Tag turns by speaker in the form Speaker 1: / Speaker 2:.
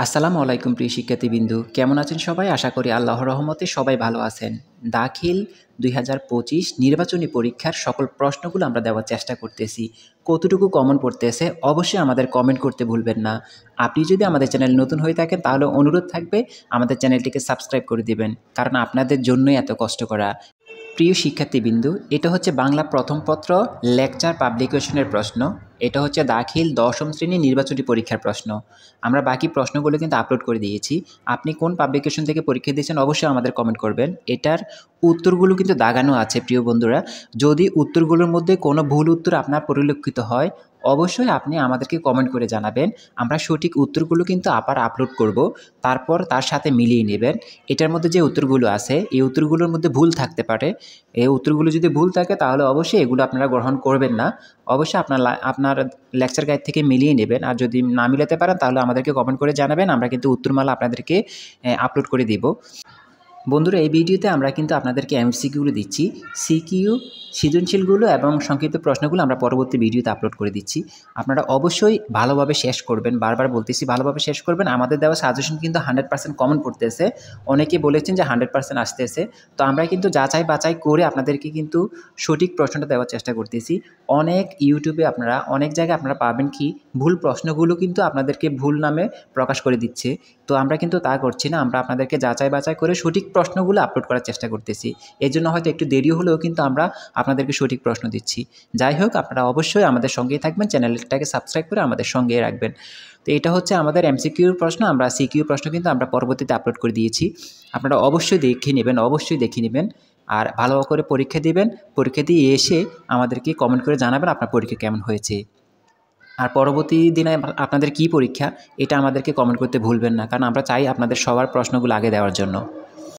Speaker 1: আসসালামু আলাইকুম প্রিয় শিক্ষার্থীবৃন্দু, কেমন আছেন সবাই? আশা করি আল্লাহর রহমতে সবাই ভালো আছেন। দাখিল ২০২৫ নির্বাচনী পরীক্ষার সকল প্রশ্নগুলো আমরা দেওয়ার চেষ্টা করতেছি। কতটুকু কমন পড়তেছে অবশ্যই আমাদের কমেন্ট করতে ভুলবেন না। আপনি যদি আমাদের চ্যানেল নতুন হয়ে থাকেন তাহলে অনুরোধ থাকবে আমাদের চ্যানেলটিকে সাবস্ক্রাইব করে দিবেন, কারণ আপনাদের জন্যই এত কষ্ট করা। প্রিয় শিক্ষার্থীবৃন্দু, এটা হচ্ছে বাংলা প্রথম পত্র লেকচার পাবলিকেশনের প্রশ্ন। এটা হচ্ছে দাখিল ১০ম শ্রেণীর নির্বাচনী পরীক্ষার প্রশ্ন। আমরা বাকি প্রশ্নগুলো কিন্তু আপলোড করে দিয়েছি। আপনি কোন পাবলিকেশন থেকে পরীক্ষা দিয়েছেন অবশ্যই আমাদের কমেন্ট করবেন। এটার উত্তরগুলো কিন্তু দাগানো আছে প্রিয় বন্ধুরা। যদি উত্তরগুলোর মধ্যে কোনো ভুল উত্তর আপনার পরিলক্ষিত হয় অবশ্যই আপনি আমাদেরকে কমেন্ট করে জানাবেন। আমরা সঠিক উত্তরগুলো কিন্তু আবার আপলোড করব, তারপর তার সাথে মিলিয়ে নেবেন। এটার মধ্যে যে উত্তরগুলো আছে এই উত্তরগুলোর মধ্যে ভুল থাকতে পারে। এই উত্তরগুলো যদি ভুল থাকে তাহলে অবশ্যই এগুলো আপনারা গ্রহণ করবেন না। অবশ্যই আপনার লেকচার গাইড থেকে মিলিয়ে নেবেন। আর যদি না মিলাতে পারেন তাহলে আমাদেরকে কমেন্ট করে জানাবেন, আমরা কিন্তু উত্তরমালা আপনাদেরকে আপলোড করে দিব। বন্ধুরা, এই ভিডিওতে আমরা কিন্তু আপনাদেরকে এমসিকিউগুলো দিচ্ছি। সিকিউ সৃজনশীলগুলো এবং সংক্ষিপ্ত প্রশ্নগুলো আমরা পরবর্তী ভিডিওতে আপলোড করে দিচ্ছি। আপনারা অবশ্যই ভালোভাবে শেষ করবেন, বারবার বলতেছি ভালোভাবে শেষ করবেন। আমাদের দেওয়া সাজেশন কিন্তু 100% কমন পড়তেছে। অনেকে বলেছেন যে 100% আসতেছে, তো আমরা কিন্তু যাচাই বাছাই করে আপনাদেরকে কিন্তু সঠিক প্রশ্নটা দেওয়ার চেষ্টা করতেছি। অনেক ইউটিউবে আপনারা অনেক জায়গায় আপনারা পাবেন কি ভুল প্রশ্নগুলো কিন্তু আপনাদেরকে ভুল নামে প্রকাশ করে দিচ্ছে। তো আমরা কিন্তু তা করছি না, আমরা আপনাদেরকে যাচাই বাছাই করে সঠিক প্রশ্নগুলো আপলোড করার চেষ্টা করতেছি। এর জন্য হয়তো একটু দেরি হলেও কিন্তু আমরা আপনাদেরকে সঠিক প্রশ্ন দিচ্ছি। যাই হোক, আপনারা অবশ্যই আমাদের সঙ্গেই থাকবেন, চ্যানেলটাকে সাবস্ক্রাইব করে আমাদের সঙ্গেই রাখবেন। তো এটা হচ্ছে আমাদের এমসিকিউর প্রশ্ন। আমরা সিকিউ প্রশ্ন কিন্তু আমরা পরবর্তীতে আপলোড করে দিয়েছি। আপনারা অবশ্যই দেখে নেবেন আর ভালো করে পরীক্ষা দিবেন। পরীক্ষা দিয়ে এসে আমাদেরকে কমেন্ট করে জানাবেন আপনার পরীক্ষা কেমন হয়েছে। আর পরবর্তী দিনে আপনাদের কী পরীক্ষা এটা আমাদেরকে কমেন্ট করতে ভুলবেন না, কারণ আমরা চাই আপনাদের সবার প্রশ্নগুলো আগে দেওয়ার জন্য।